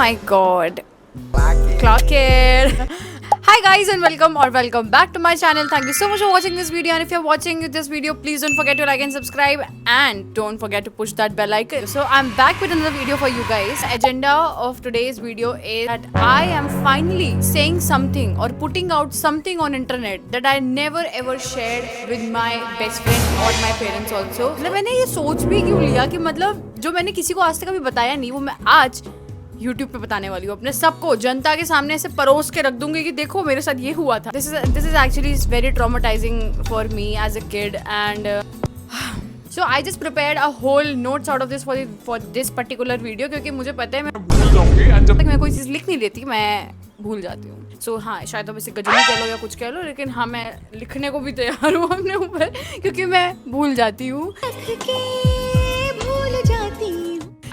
my god. Clock it. Hi guys and welcome back to my channel. Thank you so much for watching this video, and if you're watching this video, please don't forget to like and subscribe and don't forget to push that bell icon. So I'm back with another video for you guys. Agenda of today's video is that I am finally saying something or putting out something on internet that I never ever shared with my best friend or my parents also. मतलब मैंने ये सोच भी क्यों लिया कि मतलब जो मैंने किसी को आज तक कभी बताया नहीं वो मैं आज YouTube पे बताने वाली हूँ अपने सबको जनता के सामने ऐसे परोस के रख दूंगी कि देखो मेरे साथ ये हुआ था. This is actually very traumatizing for me as a kid and so I just prepared a whole notes out of this for this particular video क्योंकि मुझे पता है मैं भूल जाऊंगी and जब तक मैं कोई चीज़ लिख नहीं लेती मैं भूल जाती हूँ. So हाँ शायद अब इसे गजनी कह लो या कुछ कह लो लेकिन हाँ मैं लिखने को भी तैयार हूँ अपने ऊपर क्योंकि मैं भूल जाती हूँ.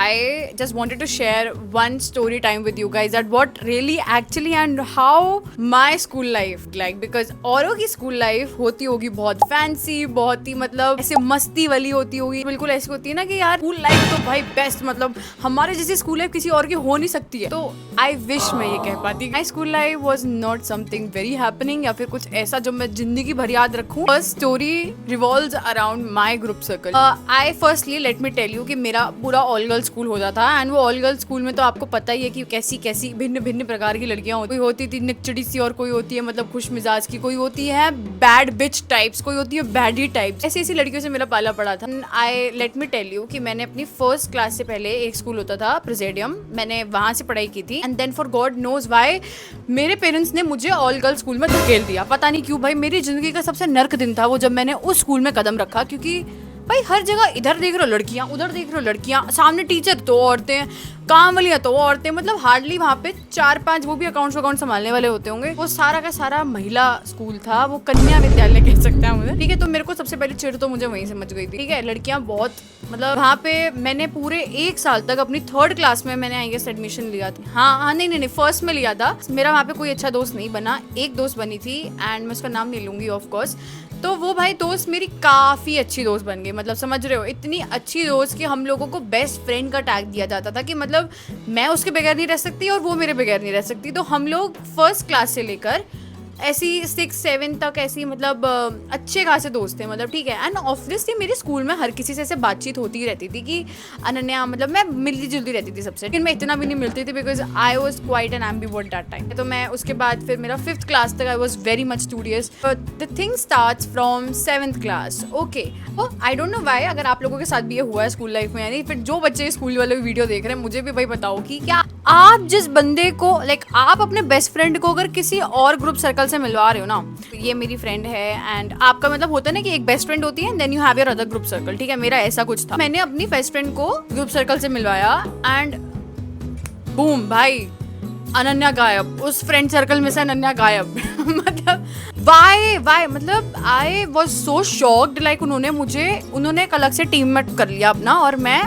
I just wanted to share one story time with you guys that what really actually and how my school life like because औरों की school life होती होगी बहुत fancy बहुत ही मतलब ऐसे मस्ती वाली होती होगी बिल्कुल ऐसी होती है ना कि यार school life तो भाई best मतलब हमारे जैसी school life किसी और की हो नहीं सकती है. तो I wish मैं ये कह पाती. My school life was not something very happening या फिर कुछ ऐसा जो मैं जिंदगी भर याद रखूं. First story revolves around my group circle. I firstly let me tell you कि मेरा पूरा all girls स्कूल होता था एंड वो ऑल गर्ल्स स्कूल में तो आपको पता ही है कि कैसी कैसी भिन्न भिन्न प्रकार की लड़कियां होती. कोई होती थी निकचड़ी सी और कोई होती है मतलब खुश मिजाज की, कोई होती है बैड बिच टाइप्स, कोई होती है बैडी टाइप्स. ऐसी ऐसी लड़कियों से मेरा पाला पड़ा था. I let me tell you कि मैंने अपनी फर्स्ट क्लास से पहले एक स्कूल होता था प्रेसिडियम, मैंने वहां से पढ़ाई की थी and then for god knows why मेरे पेरेंट्स ने मुझे ऑल गर्ल्स स्कूल में धकेल दिया. पता नहीं क्यों भाई मेरी जिंदगी का सबसे नर्क दिन था वो जब मैंने उस स्कूल में कदम रखा क्योंकि भाई हर जगह इधर देख रहे हो लड़कियां उधर देख रहे हो लड़कियां, सामने टीचर तो औरतें, काम वाली तो औरतें, मतलब हार्डली वहाँ पे 4-5 वो भी अकाउंट संभालने वाले होते होंगे. वो सारा का सारा महिला स्कूल था, वो कन्या विद्यालय कह सकते हैं मुझे. ठीक है तो मेरे को सबसे पहले चिढ़ तो मुझे वहीं से मच गई थी. ठीक है लड़कियां बहुत मतलब वहाँ पे मैंने पूरे 1 साल तक अपनी 3rd क्लास में मैंने आई गेस एडमिशन लिया था. हाँ नहीं फर्स्ट में लिया था. मेरा वहाँ पे कोई अच्छा दोस्त नहीं बना, एक दोस्त बनी थी एंड मैं उसका नाम नहीं लूंगी ऑफ कोर्स. तो वो भाई दोस्त मेरी काफ़ी अच्छी दोस्त बन गई, मतलब समझ रहे हो इतनी अच्छी दोस्त कि हम लोगों को बेस्ट फ्रेंड का टैग दिया जाता था कि मतलब मैं उसके बगैर नहीं रह सकती और वो मेरे बगैर नहीं रह सकती. तो हम लोग फर्स्ट क्लास से लेकर ऐसी 6-7 तक ऐसी मतलब अच्छे खासे दोस्त थे मतलब. ठीक है एंड ऑब्वियसली मेरे स्कूल में हर किसी से ऐसे बातचीत होती ही रहती थी कि अनन्या मतलब मैं मिलती जुलती रहती थी सबसे, लेकिन मैं इतना भी नहीं मिलती थी because I was quite an ambivert that time. तो मैं उसके बाद फिर मेरा 5th क्लास तक I was very much studious. The thing starts from 7th class. Okay I don't know why अगर आप लोगों के साथ भी ये हुआ है स्कूल लाइफ में यानी फिर जो बच्चे स्कूल वाले वीडियो देख रहे हैं मुझे भी भाई बताओ कि क्या आप जिस बंदे को लाइक आप अपने बेस्ट फ्रेंड को अगर किसी और ग्रुप सर्कल से मिलवा रहे हो ना, ये मेरी फ्रेंड है एंड आपका मतलब होता है ना कि एक बेस्ट फ्रेंड होती है then you have your other group circle. ठीक है मेरा ऐसा कुछ था. मैंने अपनी बेस्ट फ्रेंड को ग्रुप सर्कल से मिलवाया एंड बूम भाई अनन्या गायब, उस फ्रेंड सर्कल में से अनन्या गायब. मतलब वाई मतलब I was so shocked like उन्होंने एक अलग से टीममेट कर लिया अपना और मैं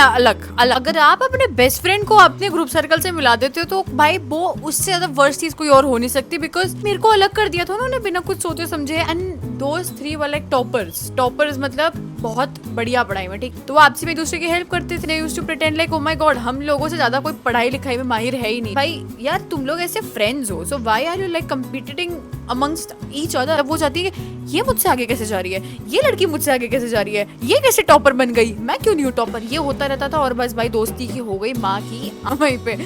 अलग. अगर आप अपने बेस्ट फ्रेंड को अपने ग्रुप सर्कल से मिला देते हो तो भाई वो उससे ज्यादा वर्स्ट चीज कोई और हो नहीं सकती बिकॉज मेरे को अलग कर दिया था उन्होंने बिना कुछ सोचे समझे. एंड दोस्त 3 वाला एक टॉपर्स मतलब बहुत बढ़िया पढ़ाई में. ठीक तो वो आपसे भी दूसरे की हेल्प करते थे. Used to pretend like oh my god हम लोगों से ज्यादा कोई पढ़ाई लिखाई में माहिर है ही नहीं. भाई यार तुम लोग ऐसे फ्रेंड्स हो so why are you like competing amongst each other. वो चाहती है कि ये मुझसे आगे कैसे जा रही है, ये लड़की मुझसे आगे कैसे जा रही है, ये कैसे टॉपर बन गई, मैं क्यों नहीं हूँ टॉपर. ये होता रहता था और बस भाई दोस्ती की हो गई माँ की वहीं पे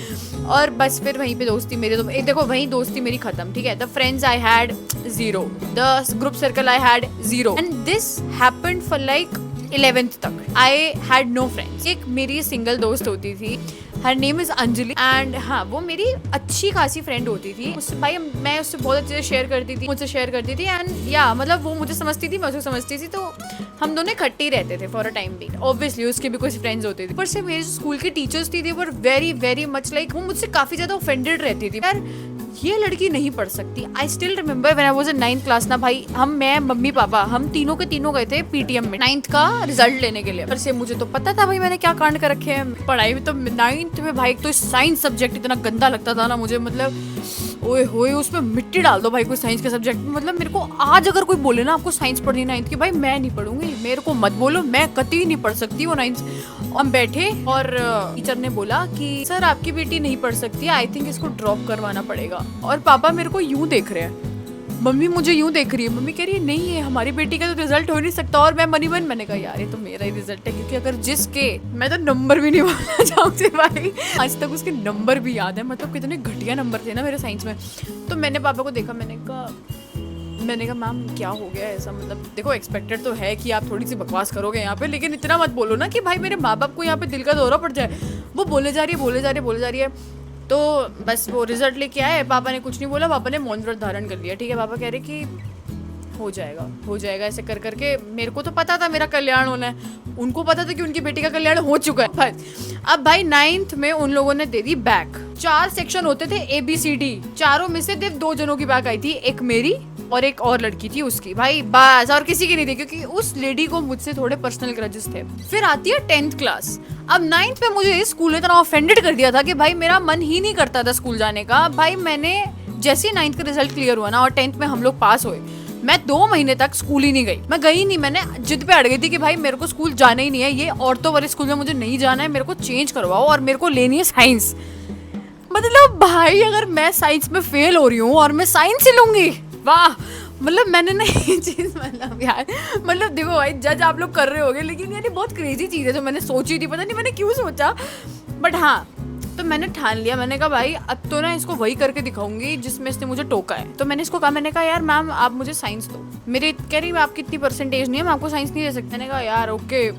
और बस फिर वहीं पे दोस्ती मेरे तो देखो वहीं दोस्ती मेरी खत्म. ठीक है the friends I had 0, the group circle I had 0 and this happened for like 11th तक. I had no friends. एक मेरी सिंगल दोस्त होती थी, her name is Anjali and हाँ वो मेरी अच्छी खासी फ्रेंड होती थी. उससे भाई मैं उससे बहुत अच्छे से शेयर करती थी, मुझसे शेयर करती थी एंड या मतलब वो मुझे समझती थी मैं उसको समझती थी. तो हम दोनों इकट्ठे ही रहते थे फॉर अ टाइम भी. ऑब्वियसली उसके भी कुछ फ्रेंड्स होते थे पर से मेरे स्कूल के टीचर्स थी were very very much like वो मुझसे काफी ज्यादा ऑफेंडेड रहती थी यार ये लड़की नहीं पढ़ सकती. I still remember when I was in 9th class ना भाई मैं मम्मी पापा हम तीनों के तीनों गए थे पीटीएम में 9th का रिजल्ट लेने के लिए. पर से मुझे तो पता था भाई मैंने क्या कांड कर रखे हैं पढ़ाई में. तो 9th में भाई तो साइंस सब्जेक्ट इतना गंदा लगता था ना मुझे मतलब ओए होए उसमें मिट्टी डाल दो भाई कोई साइंस के सब्जेक्ट में. मतलब मेरे को आज अगर कोई बोले ना आपको साइंस पढ़नी 9th की भाई मैं नहीं पढ़ूंगी. मेरे को मत बोलो मैं कतई नहीं पढ़ सकती वो 9th. हम बैठे और टीचर ने बोला कि सर आपकी बेटी नहीं पढ़ सकती, आई थिंक इसको ड्रॉप करवाना पड़ेगा। और पापा मेरे को यूं देख रहे हैं, मम्मी मुझे यूं देख रही है, मम्मी कह रही है नहीं है हमारी बेटी का तो रिजल्ट हो नहीं सकता। और मैं मनी मन मैंने कहा यार ये तो मेरा ही रिजल्ट है, क्योंकि अगर जिसके मैं तो नंबर भी नहीं बोलना चाहूँगी भाई, आज तक उसके नंबर भी याद है, मतलब कितने घटिया नंबर थे ना मेरे साइंस में। तो मैंने पापा को देखा, मैंने कहा मैम क्या हो गया ऐसा, मतलब देखो एक्सपेक्टेड तो है कि आप थोड़ी सी बकवास करोगे यहाँ पे, लेकिन इतना मत बोलो ना कि भाई मेरे माँ बाप को यहाँ पे दिल का दौरा पड़ जाए। वो बोले जा रही है। तो बस वो रिजल्ट लेके आए, पापा ने कुछ नहीं बोला, पापा ने मौन व्रत धारण कर लिया। ठीक है, पापा कह रहे कि हो जाएगा ऐसे कर करके। मेरे को तो पता था मेरा कल्याण होना है, उनको पता था कि उनकी बेटी का कल्याण हो चुका है। अब भाई 9th में उन लोगों ने दे दी बैक। 4 सेक्शन होते थे ABCD, चारों में से 2 जनों की बैक आई थी, एक मेरी और एक और लड़की थी उसकी, भाई बस, और किसी की नहीं थी, क्योंकि उस लेडी को मुझसे थोड़े पर्सनल ग्रजेस थे। फिर आती है 10th क्लास। अब 9th में मुझे इस स्कूल ने इतना ऑफेंडेड कर दिया था कि भाई मेरा मन ही नहीं करता था स्कूल जाने का। भाई मैंने जैसे 9th का रिजल्ट क्लियर हुआ ना और 10th में हम लोग पास हुए, मैं 2 महीने तक स्कूल ही नहीं गई। मैं गई नहीं, मैंने जिद पे अड़ गई थी कि भाई मेरे को स्कूल जाना ही नहीं है, ये औरतों वाले स्कूल में मुझे नहीं जाना है, मेरे को चेंज करवाओ और मेरे को लेनी है साइंस। मतलब भाई अगर मैं साइंस में फेल हो रही हूँ और मैं साइंस ही लूंगी, वाह। मतलब मैंने ना ये चीज़, मतलब यार, मतलब देखो भाई जज आप लोग कर रहे होगे, लेकिन यार ये बहुत क्रेजी चीज़ है जो मैंने सोची थी, पता नहीं मैंने क्यों सोचा, बट हाँ तो मैंने ठान लिया। मैंने कहा भाई अब तो ना इसको वही करके दिखाऊंगी जिसमें इसने मुझे टोका है। तो मैंने इसको कहा, मैंने कहा यार मैम आप मुझे साइंस दो। मेरे कह रही आपकी इतनी परसेंटेज नहीं है, मैं आपको साइंस नहीं दे सकती। मैंने कहा यार ओके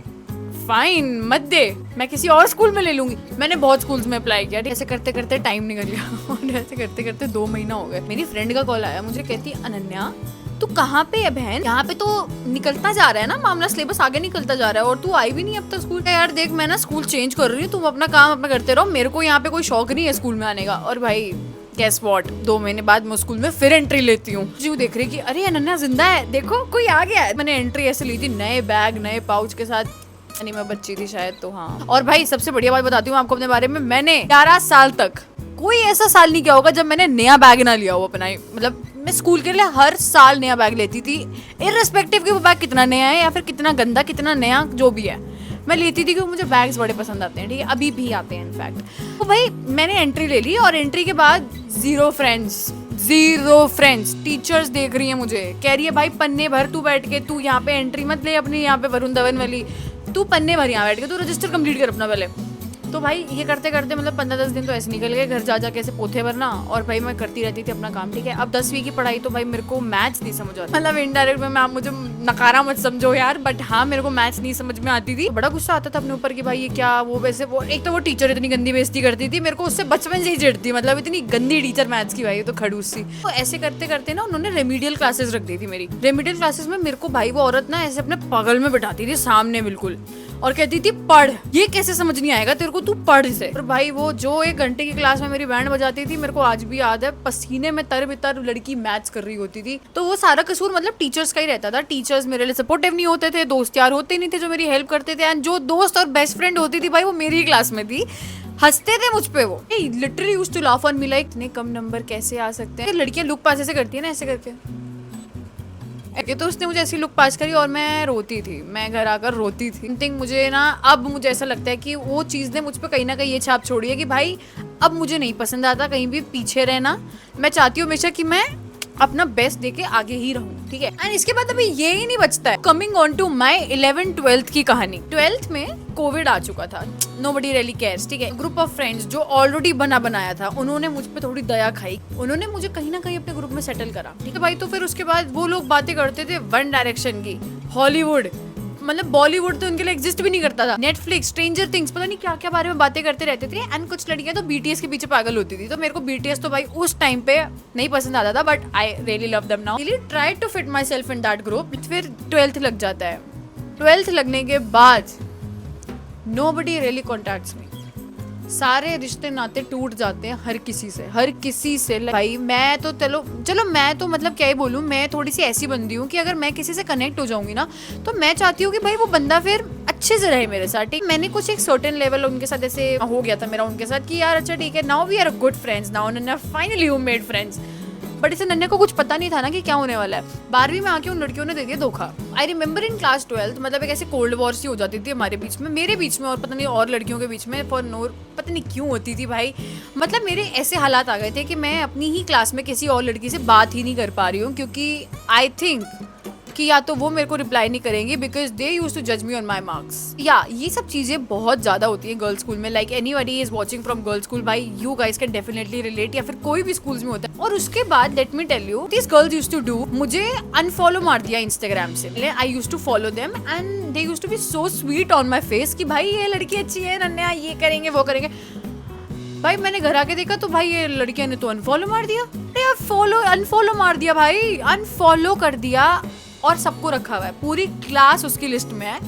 फाइन मत दे, मैं किसी और स्कूल में ले लूंगी। मैंने बहुत स्कूल्स में अप्लाई किया, ऐसे करते करते टाइम निकल गया और ऐसे करते करते 2 महीना हो गए। मेरी फ्रेंड का कॉल आया, मुझे कहती अनन्या तू कहाँ पे है बहन, यहाँ पे तो निकलता जा रहा है ना मामला, सिलेबस आगे निकलता जा रहा है और तू आई भी नहीं अब तक स्कूल। यार देख मैं ना स्कूल चेंज कर रही हूँ, तुम अपना काम अपना करते रहो, मेरे को यहाँ पे कोई शौक नहीं है स्कूल में आने का। और भाई गेस व्हाट, 2 महीने बाद मैं स्कूल में फिर एंट्री लेती हूँ। जी देख रही कि अरे अनन्या जिंदा है, देखो कोई आ गया है। मैंने एंट्री ऐसे ली थी नए बैग नए पाउच के साथ, यानी मैं बच्ची थी शायद, तो हाँ। और भाई सबसे बढ़िया बात बताती हूँ आपको अपने बारे में, मैंने 11 साल तक कोई ऐसा साल नहीं किया होगा जब मैंने नया बैग ना लिया हो अपना। मतलब मैं स्कूल के लिए हर साल नया बैग लेती थी, इररिस्पेक्टिव कि वो बैग कितना नया है या फिर कितना गंदा कितना नया जो भी है, मैं लेती थी क्योंकि मुझे बैग्स बड़े पसंद आते हैं। ठीक है, अभी भी आते हैं इनफैक्ट। तो भाई मैंने एंट्री ले ली और एंट्री के बाद जीरो फ्रेंड्स। टीचर्स देख रही है मुझे, कह रही है भाई पन्ने भर तू बैठ के, तू यहाँ पे एंट्री मत ले अपनी, यहाँ पे वरुण धवन वाली, तू पन्ने भर यहाँ बैठ के, तू रजिस्टर कंप्लीट कर अपना पहले। तो भाई ये करते करते मतलब 15-10 दिन तो ऐसे निकल गए, घर जा के ऐसे पोथे भरना, और भाई मैं करती रहती थी अपना काम। ठीक है, अब 10वीं की पढ़ाई तो भाई मेरे को मैथ्स नहीं समझ आता, मतलब इनडायरेक्ट में आप मुझे नकारा मत समझो यार, बट हाँ मेरे को मैथ्स नहीं समझ में आती थी। बड़ा गुस्सा आता था अपने ऊपर कि भाई ये क्या, वो वैसे वो एक तो वो टीचर इतनी गंदी बेइज्जती करती थी, मेरे को उससे बचपन से ही चिढ़ती, मतलब इतनी गंदी टीचर मैथ्स की, भाई तो खड़ूस सी। तो ऐसे करते करते ना उन्होंने रेमिडियल क्लासेस रख दी थी मेरी। रेमिडियल क्लासेस में मेरे को भाई वो औरत ना ऐसे अपने बगल में बिठाती थी सामने बिल्कुल, और कहती थी पढ़, ये कैसे समझ नहीं आएगा तेरे को, तू पढ़ इसे। और भाई वो जो 1 घंटे की क्लास में मेरी बैंड बजाती थी, मेरे को आज भी याद है, पसीने में तर-बितर लड़की मैथ्स कर रही होती थी। तो वो सारा कसूर मतलब टीचर्स का ही रहता था। टीचर्स मेरे लिए सपोर्टिव नहीं होते थे, दोस्त यार होते नहीं थे जो मेरी हेल्प करते थे, एंड जो दोस्त और बेस्ट फ्रेंड होती थी भाई वो मेरी ही क्लास में थी, हंसते थे मुझ पे। वो literally used to laugh on me like इतने कम नंबर कैसे आ सकते हैं। लड़कियां लुक पास ऐसे करती है ना, ऐसे करके। तो उसने मुझे ऐसी लुक पास करी और मैं रोती थी, मैं घर आकर रोती थी। थिंक मुझे ना अब मुझे ऐसा लगता है कि वो चीज़ ने मुझ पे कहीं ना कहीं ये छाप छोड़ी है कि भाई अब मुझे नहीं पसंद आता कहीं भी पीछे रहना। मैं चाहती हूँ हमेशा कि मैं अपना बेस्ट देके आगे ही रहूं। ठीक है, एंड इसके बाद अभी ये ही नहीं बचता है। Coming on to my 11th-12th की कहानी। 12th में कोविड आ चुका था, नोबडी रियली केयर्स। ठीक है, ग्रुप ऑफ फ्रेंड्स जो ऑलरेडी बनाया था, उन्होंने मुझ पे थोड़ी दया खाई, उन्होंने मुझे कहीं ना कहीं अपने ग्रुप में सेटल करा। ठीक है भाई, तो फिर उसके बाद वो लोग बातें करते थे वन डायरेक्शन की, हॉलीवुड, मतलब बॉलीवुड तो उनके लिए एग्जिस्ट भी नहीं करता था, नेटफ्लिक्स, स्ट्रेंजर थिंग्स, पता नहीं क्या क्या बारे में बातें करते रहते थे। एंड कुछ लड़कियां तो BTS के पीछे पागल होती थी। तो मेरे को BTS तो भाई उस टाइम पे नहीं पसंद आता था, but I really love them now. Really try to fit myself in that group. फिर 12th लग जाता है। 12th लगने के बाद नोबडी रियली कॉन्टैक्ट्स मी, सारे रिश्ते नाते टूट जाते हैं हर किसी से। भाई मैं तो चलो मैं तो मतलब क्या ही बोलूँ, मैं थोड़ी सी ऐसी बंदी हूँ कि अगर मैं किसी से कनेक्ट हो जाऊंगी ना, तो मैं चाहती हूँ कि भाई वो बंदा फिर अच्छे से रहे मेरे साथ। ठीक, मैंने कुछ एक सर्टेन लेवल उनके साथ ऐसे हो गया था मेरा उनके साथ कि यार अच्छा ठीक है, now we are good friends, now finally we made friends. But इसे नन्हे को कुछ पता नहीं था ना कि क्या होने वाला है। 12वीं में आके उन लड़कियों ने दे दिया धोखा। I remember in class 12th मतलब एक ऐसे कोल्ड वॉर सी हो जाती थी हमारे बीच में, मेरे बीच में और पता नहीं और लड़कियों के बीच में, फॉर नो पता नहीं क्यों होती थी भाई। मतलब मेरे ऐसे हालात आ गए थे कि मैं अपनी ही क्लास में किसी और लड़की से बात ही नहीं कर पा रही हूँ, क्योंकि आई थिंक कि या तो वो मेरे को रिप्लाई नहीं करेंगे बिकॉज दे यूज टू जज मी ऑन माई मार्क्स। या ये सब चीज़ें बहुत ज़्यादा होती है गर्ल्स स्कूल में। Like anybody is watching from girls school, भाई you guys can definitely relate, या फिर कोई भी स्कूल्स में होता है। और उसके बाद let me tell you this girls use to do, मुझे अनफॉलो मार दिया इंस्टाग्राम से। I use to follow them and they use to be so sweet on my face कि भाई ये लड़की अच्छी है, नन्या ये करेंगे वो करेंगे। भाई मैंने घर आके देखा तो भाई ये लड़कियों ने तो अनफॉलो मार दिया। अनफॉलो मार दिया भाई, अनफॉलो कर दिया और सबको रखा हुआ है, पूरी क्लास उसकी लिस्ट में है।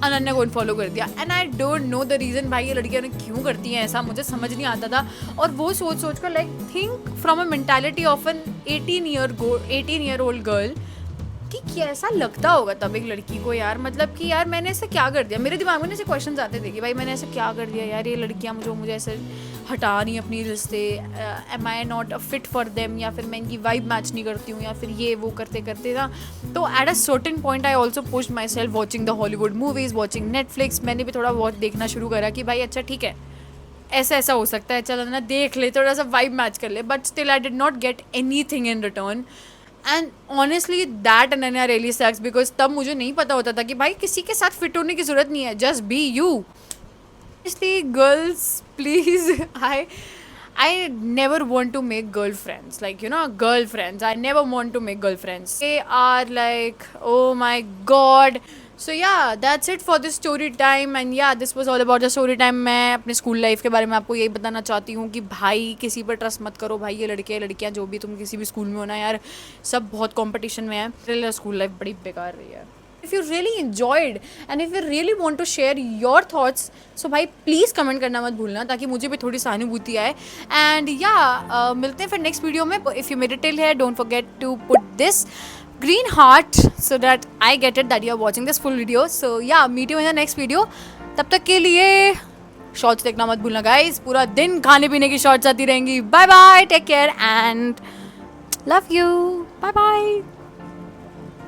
अनन्या को अनफॉलो कर दिया and I don't know the reason भाई ये लड़कियां ने क्यों करती हैं ऐसा, मुझे समझ नहीं आता था। और वो सोच कर like think from a mentality of an 18 year old girl कि कैसा लगता होगा तब एक लड़की को यार। मतलब कि यार मैंने ऐसा क्या कर दिया, मेरे दिमाग में ऐसे क्वेश्चन आते थे कि भाई मैंने ऐसा क्या कर दिया यार, ये लड़कियां मुझे ऐसे हटा रही अपनी लिस्ट से, am I not a fit for them, या फिर मैं इनकी वाइब मैच नहीं करती हूँ, या फिर ये वो करते करते ना। तो at a certain point I also pushed my self watching the Hollywood movies, watching Netflix. मैंने भी थोड़ा बहुत देखना शुरू करा कि भाई अच्छा ठीक है ऐसा हो सकता है, चलो ना देख ले, थोड़ा सा वाइब मैच कर ले। But still I did not get anything in return and honestly that Ananya really sucks because तब मुझे नहीं पता होता था कि भाई किसी के साथ फिट होने की ज़रूरत नहीं है, just be you. Honestly, girls, please, I never want to make girlfriends. Like, you know, girlfriends. I never want to make girlfriends. They are like, oh my god. So yeah, that's it for this story time. And yeah, this was all about the story time. मैं अपने school life के बारे में आपको यही बताना चाहती हूँ कि भाई किसी पर ट्रस्ट मत करो भाई। ये लड़के लड़कियाँ जो भी तुम किसी भी स्कूल में हो ना यार, सब बहुत कंपटीशन में है। मेरे स्कूल लाइफ बड़ी बेकार रही है। If you really enjoyed and if you really want to share your thoughts, so भाई प्लीज़ कमेंट करना मत भूलना ताकि मुझे भी थोड़ी सहानुभूति आए। एंड या मिलते हैं फिर नेक्स्ट वीडियो में। If you made it till here don't forget to put this green heart so that I get it that you are watching this full video. So yeah, meet you in the next video. तब तक के लिए shorts देखना मत भूलना guys, पूरा दिन खाने पीने की शॉर्ट्स आती रहेंगी। Bye bye, take care and love you, bye bye.